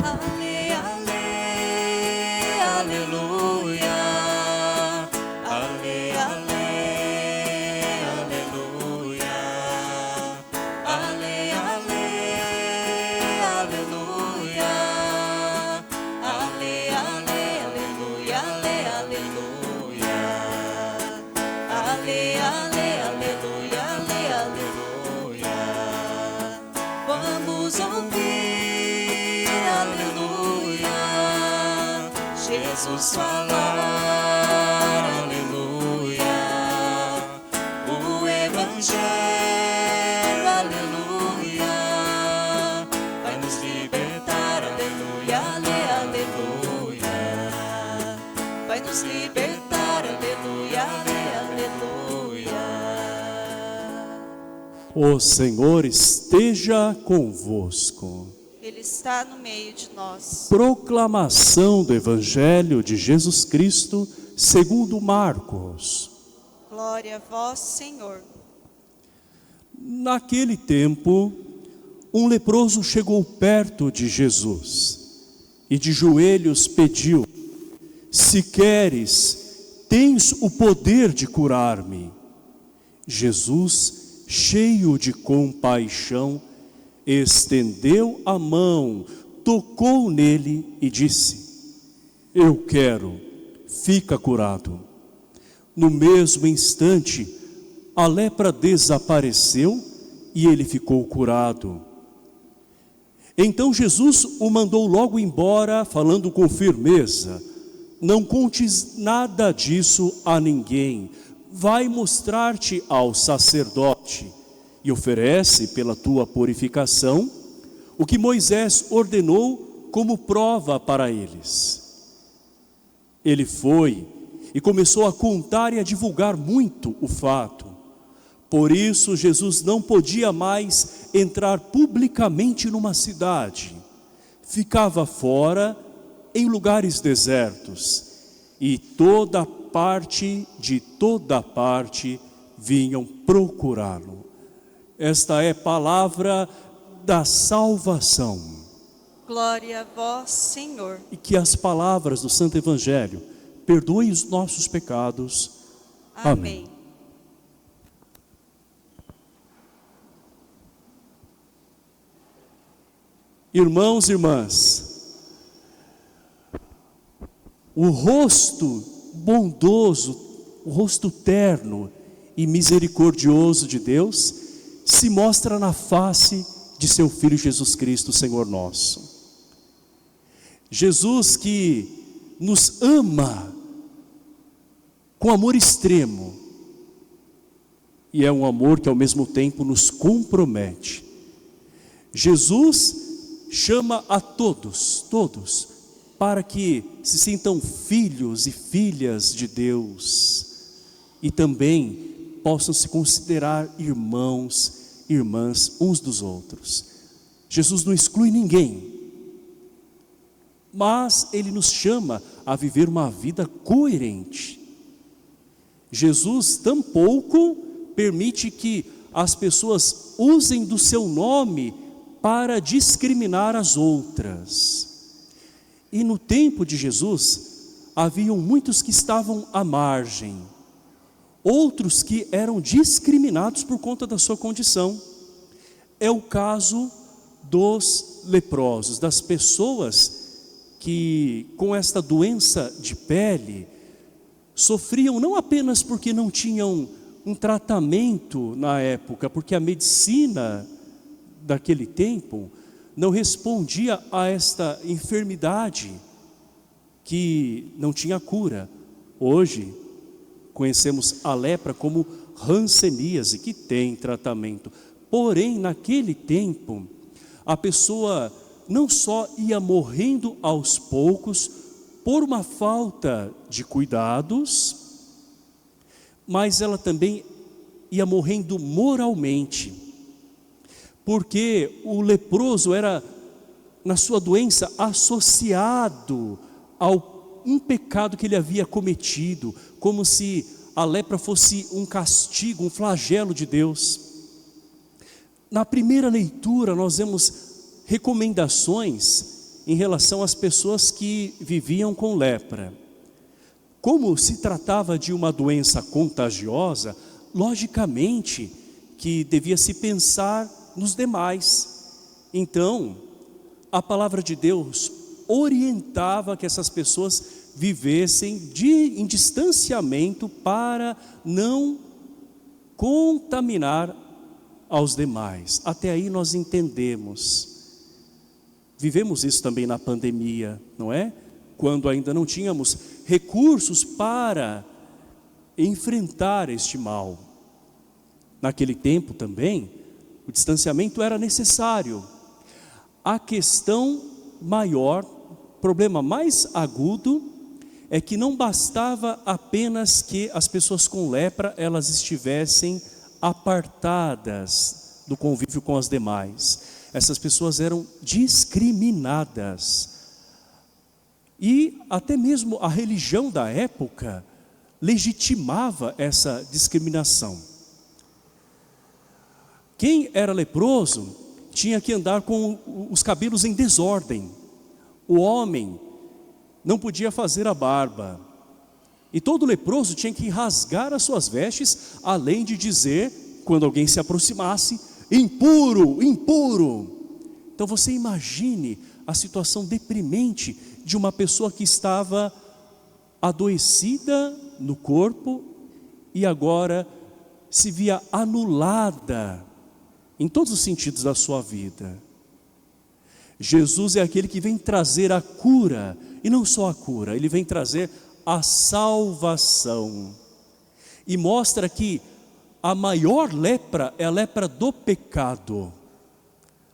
Ale, ale, aleluia. Ale, ale, aleluia. Ale, ale, aleluia. Ale, ale, aleluia, ale, aleluia. Ale, ale, aleluia, ale, aleluia. Vamos ouvir, aleluia, Jesus falar, aleluia, o Evangelho, aleluia, vai nos libertar, aleluia, ale, aleluia, vai nos libertar, aleluia, ale, aleluia. O Senhor esteja convosco. Ele está no meio de nós. Proclamação do Evangelho de Jesus Cristo segundo Marcos. Glória a vós, Senhor. Naquele tempo, um leproso chegou perto de Jesus e de joelhos pediu: se queres, tens o poder de curar-me. Jesus, cheio de compaixão, estendeu a mão, tocou nele e disse: eu quero, fica curado. No mesmo instante, a lepra desapareceu e ele ficou curado. Então Jesus o mandou logo embora, falando com firmeza: não contes nada disso a ninguém, vai mostrar-te ao sacerdote e oferece pela tua purificação o que Moisés ordenou como prova para eles. Ele foi e começou a contar e a divulgar muito o fato. Por isso Jesus não podia mais entrar publicamente numa cidade. Ficava fora em lugares desertos, e toda parte vinham procurá-lo. Esta é palavra da salvação. Glória a vós, Senhor. E que as palavras do Santo Evangelho perdoem os nossos pecados. Amém. Irmãos e irmãs, o rosto bondoso, o rosto terno e misericordioso de Deus se mostra na face de seu Filho Jesus Cristo, Senhor nosso. Jesus que nos ama com amor extremo, e é um amor que ao mesmo tempo nos compromete. Jesus chama a todos, para que se sintam filhos e filhas de Deus, e também possam se considerar irmãos, irmãs uns dos outros. Jesus não exclui ninguém, mas Ele nos chama a viver uma vida coerente. Jesus tampouco permite que as pessoas usem do seu nome para discriminar as outras. E no tempo de Jesus, haviam muitos que estavam à margem, outros que eram discriminados por conta da sua condição. É o caso dos leprosos, das pessoas que com esta doença de pele sofriam não apenas porque não tinham um tratamento na época, porque a medicina daquele tempo não respondia a esta enfermidade que não tinha cura. Hoje conhecemos a lepra como hanseníase, que tem tratamento. Porém, naquele tempo, a pessoa não só ia morrendo aos poucos por uma falta de cuidados, mas ela também ia morrendo moralmente, porque o leproso era, na sua doença, associado ao um pecado que ele havia cometido, como se a lepra fosse um castigo, um flagelo de Deus. Na primeira leitura nós vemos recomendações em relação às pessoas que viviam com lepra. Como se tratava de uma doença contagiosa, logicamente que devia se pensar nos demais. Então, a palavra de Deus orientava que essas pessoas vivessem em distanciamento para não contaminar aos demais. Até aí nós entendemos. Vivemos isso também na pandemia, não é? Quando ainda não tínhamos recursos para enfrentar este mal. Naquele tempo também, o distanciamento era necessário. A questão maior, problema mais agudo, é que não bastava apenas que as pessoas com lepra, elas estivessem apartadas do convívio com as demais. Essas pessoas eram discriminadas. E até mesmo a religião da época legitimava essa discriminação. Quem era leproso tinha que andar com os cabelos em desordem. O homem não podia fazer a barba. E todo leproso tinha que rasgar as suas vestes, além de dizer, quando alguém se aproximasse, impuro, impuro. Então você imagine a situação deprimente de uma pessoa que estava adoecida no corpo e agora se via anulada em todos os sentidos da sua vida. Jesus é aquele que vem trazer a cura, e não só a cura, ele vem trazer a salvação. E mostra que a maior lepra é a lepra do pecado,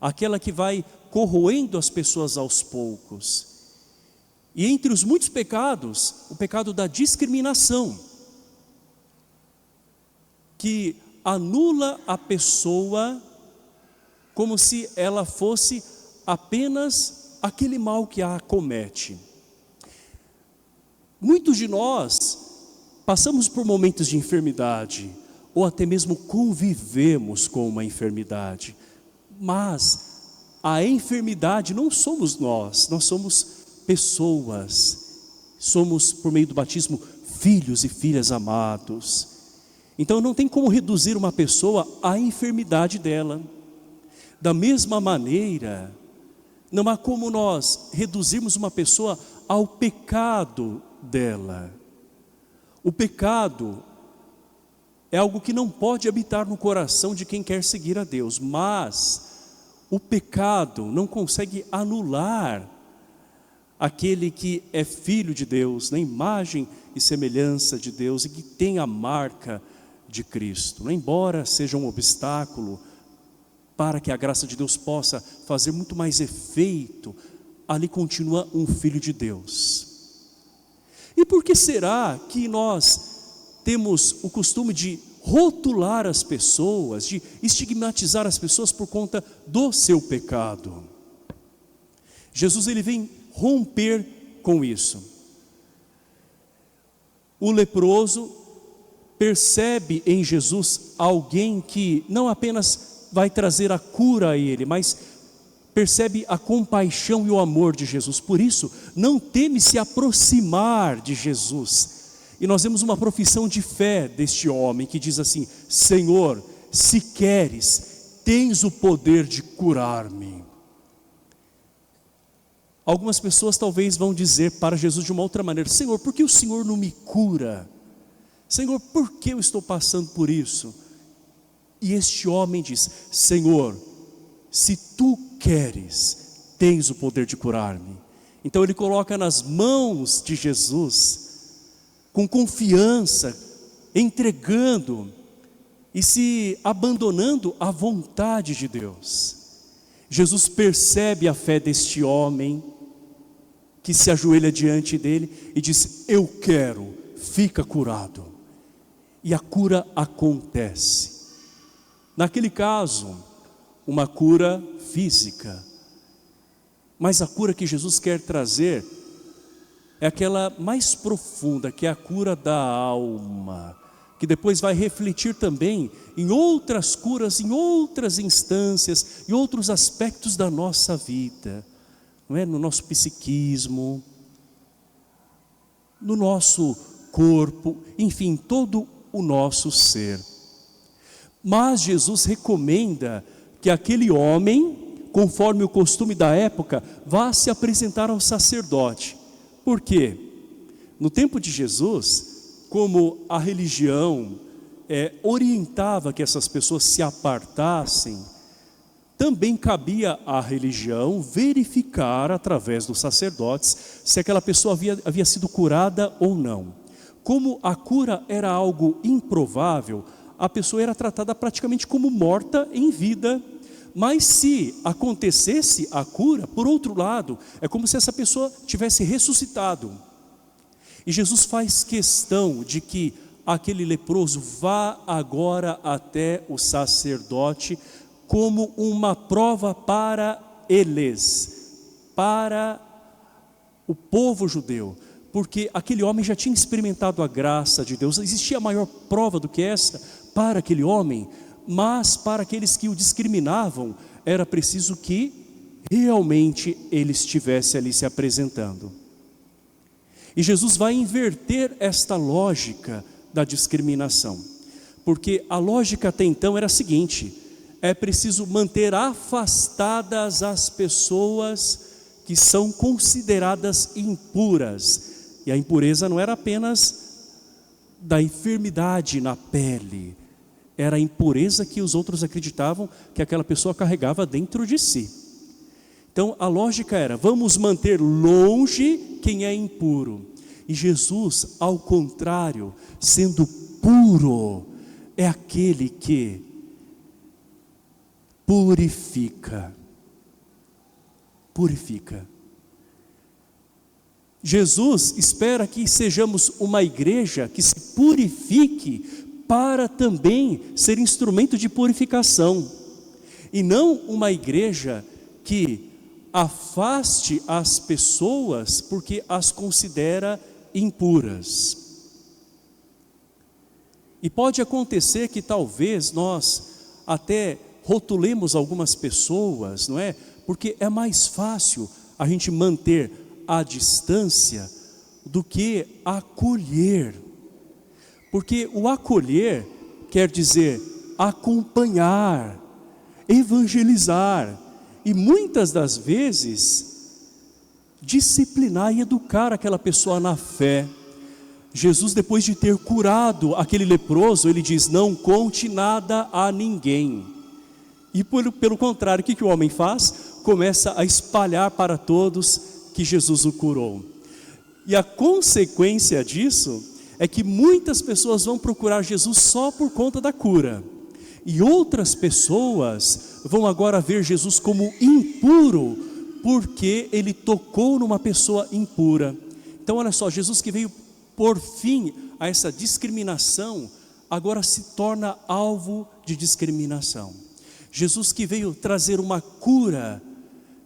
aquela que vai corroendo as pessoas aos poucos. E entre os muitos pecados, o pecado da discriminação, que anula a pessoa como se ela fosse apenas aquele mal que a acomete. Muitos de nós passamos por momentos de enfermidade, ou até mesmo convivemos com uma enfermidade, mas a enfermidade não somos nós somos pessoas, somos por meio do batismo filhos e filhas amados. Então não tem como reduzir uma pessoa à enfermidade dela. Da mesma maneira, não há como nós reduzirmos uma pessoa ao pecado dela. O pecado é algo que não pode habitar no coração de quem quer seguir a Deus, mas o pecado não consegue anular aquele que é filho de Deus, na imagem e semelhança de Deus e que tem a marca de Cristo. Embora seja um obstáculo para que a graça de Deus possa fazer muito mais efeito, ali continua um filho de Deus. E por que será que nós temos o costume de rotular as pessoas, de estigmatizar as pessoas por conta do seu pecado? Jesus ele vem romper com isso. O leproso percebe em Jesus alguém que não apenas vai trazer a cura a ele, mas percebe a compaixão e o amor de Jesus. Por isso, não teme se aproximar de Jesus. E nós vemos uma profissão de fé deste homem que diz assim: Senhor, se queres, tens o poder de curar-me. Algumas pessoas talvez vão dizer para Jesus de uma outra maneira: Senhor, por que o Senhor não me cura? Senhor, por que eu estou passando por isso? E este homem diz: Senhor, se tu queres, tens o poder de curar-me. Então ele coloca nas mãos de Jesus, com confiança, entregando e se abandonando à vontade de Deus. Jesus percebe a fé deste homem, que se ajoelha diante dele e diz: eu quero, fica curado. E a cura acontece. Naquele caso, uma cura física. Mas a cura que Jesus quer trazer é aquela mais profunda, que é a cura da alma, que depois vai refletir também em outras curas, em outras instâncias, em outros aspectos da nossa vida. não é? No nosso psiquismo, no nosso corpo, enfim, todo o nosso ser. Mas Jesus recomenda que aquele homem, conforme o costume da época, vá se apresentar ao sacerdote. Por quê? No tempo de Jesus, como a religião orientava que essas pessoas se apartassem, também cabia à religião verificar através dos sacerdotes se aquela pessoa havia sido curada ou não. Como a cura era algo improvável, a pessoa era tratada praticamente como morta em vida. Mas se acontecesse a cura, por outro lado, é como se essa pessoa tivesse ressuscitado. E Jesus faz questão de que aquele leproso vá agora até o sacerdote como uma prova para eles, para o povo judeu, porque aquele homem já tinha experimentado a graça de Deus. Existia maior prova do que esta para aquele homem, mas para aqueles que o discriminavam, era preciso que realmente ele estivesse ali se apresentando. E Jesus vai inverter esta lógica da discriminação, porque a lógica até então era a seguinte: é preciso manter afastadas as pessoas que são consideradas impuras. E a impureza não era apenas da enfermidade na pele, era a impureza que os outros acreditavam que aquela pessoa carregava dentro de si. Então a lógica era: vamos manter longe quem é impuro. E Jesus, ao contrário, sendo puro, é aquele que purifica. Jesus espera que sejamos uma igreja que se purifique para também ser instrumento de purificação, e não uma igreja que afaste as pessoas porque as considera impuras. E pode acontecer que talvez nós até rotulemos algumas pessoas, não é? Porque é mais fácil a gente manter a distância do que acolher. Porque o acolher quer dizer acompanhar, evangelizar e muitas das vezes disciplinar e educar aquela pessoa na fé. Jesus, depois de ter curado aquele leproso, ele diz: não conte nada a ninguém. E pelo contrário, o que o homem faz? Começa a espalhar para todos que Jesus o curou. E a consequência disso é que muitas pessoas vão procurar Jesus só por conta da cura. E outras pessoas vão agora ver Jesus como impuro, porque ele tocou numa pessoa impura. Então olha só, Jesus que veio por fim a essa discriminação, agora se torna alvo de discriminação. Jesus que veio trazer uma cura,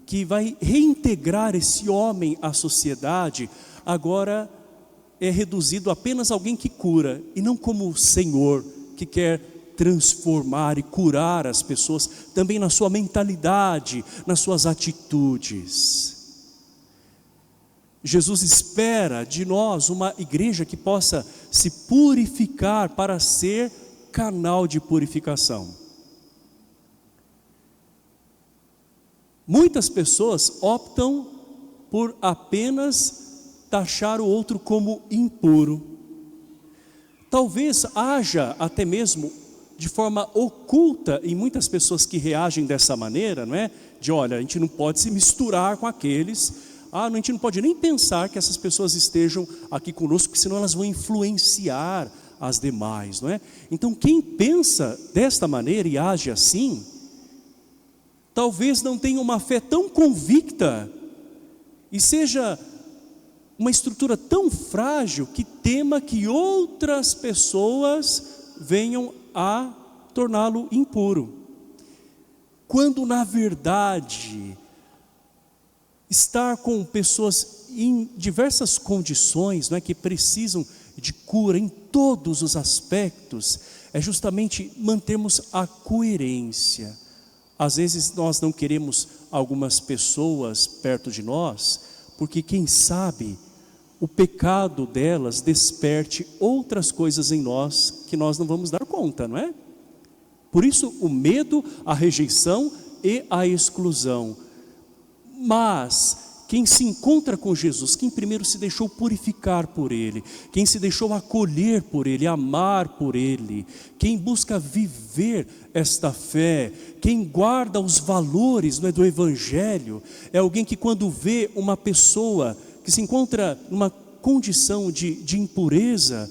que vai reintegrar esse homem à sociedade, agora é reduzido apenas a alguém que cura, e não como o Senhor, que quer transformar e curar as pessoas, também na sua mentalidade, nas suas atitudes. Jesus espera de nós uma igreja que possa se purificar para ser canal de purificação. Muitas pessoas optam por apenas taxar o outro como impuro. Talvez haja até mesmo de forma oculta em muitas pessoas que reagem dessa maneira, não é? De olha, a gente não pode se misturar com aqueles, a gente não pode nem pensar que essas pessoas estejam aqui conosco, porque senão elas vão influenciar as demais, não é? Então quem pensa desta maneira e age assim, talvez não tenha uma fé tão convicta e seja uma estrutura tão frágil que tema que outras pessoas venham a torná-lo impuro. Quando na verdade estar com pessoas em diversas condições, não é, que precisam de cura em todos os aspectos, é justamente mantermos a coerência, Às vezes nós não queremos algumas pessoas perto de nós, porque quem sabe o pecado delas desperte outras coisas em nós que nós não vamos dar conta, não é? Por isso o medo, a rejeição e a exclusão. Mas quem se encontra com Jesus, quem primeiro se deixou purificar por Ele, quem se deixou acolher por Ele, amar por Ele, quem busca viver esta fé, quem guarda os valores, não é, do Evangelho, é alguém que quando vê uma pessoa que se encontra numa condição de impureza,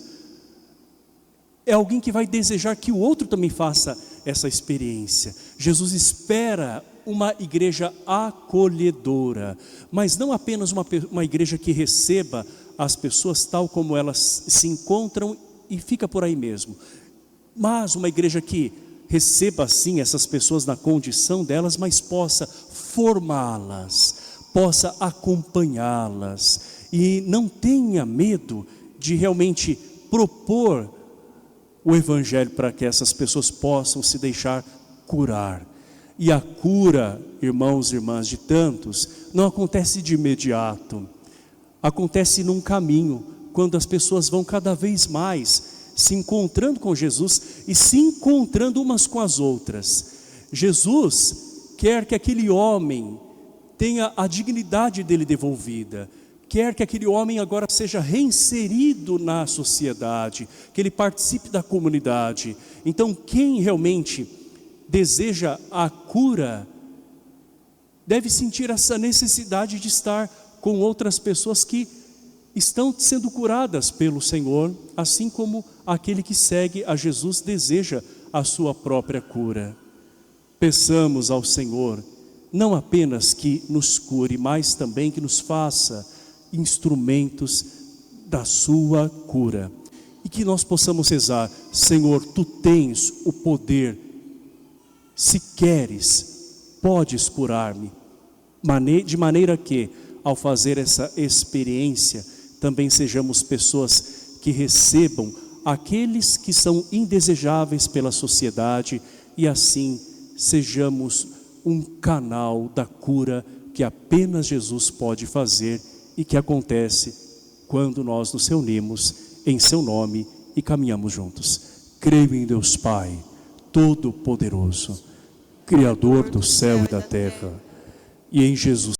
é alguém que vai desejar que o outro também faça essa experiência. Jesus espera uma igreja acolhedora, mas não apenas uma igreja que receba as pessoas tal como elas se encontram e fica por aí mesmo, mas uma igreja que receba sim essas pessoas na condição delas, mas possa formá-las, possa acompanhá-las e não tenha medo de realmente propor o Evangelho para que essas pessoas possam se deixar curar. E a cura, irmãos e irmãs, de tantos, não acontece de imediato. Acontece num caminho, quando as pessoas vão cada vez mais se encontrando com Jesus e se encontrando umas com as outras. Jesus quer que aquele homem tenha a dignidade dele devolvida, quer que aquele homem agora seja reinserido na sociedade, que ele participe da comunidade. Então quem realmente deseja a cura deve sentir essa necessidade de estar com outras pessoas que estão sendo curadas pelo Senhor, assim como aquele que segue a Jesus deseja a sua própria cura. Peçamos ao Senhor não apenas que nos cure, mas também que nos faça instrumentos da sua cura, e que nós possamos rezar: Senhor, Tu tens o poder, se queres, podes curar-me, de maneira que, ao fazer essa experiência, também sejamos pessoas que recebam aqueles que são indesejáveis pela sociedade, e assim sejamos um canal da cura que apenas Jesus pode fazer e que acontece quando nós nos reunimos em seu nome e caminhamos juntos. Creio em Deus Pai Todo-Poderoso, Criador do céu e da terra, e em Jesus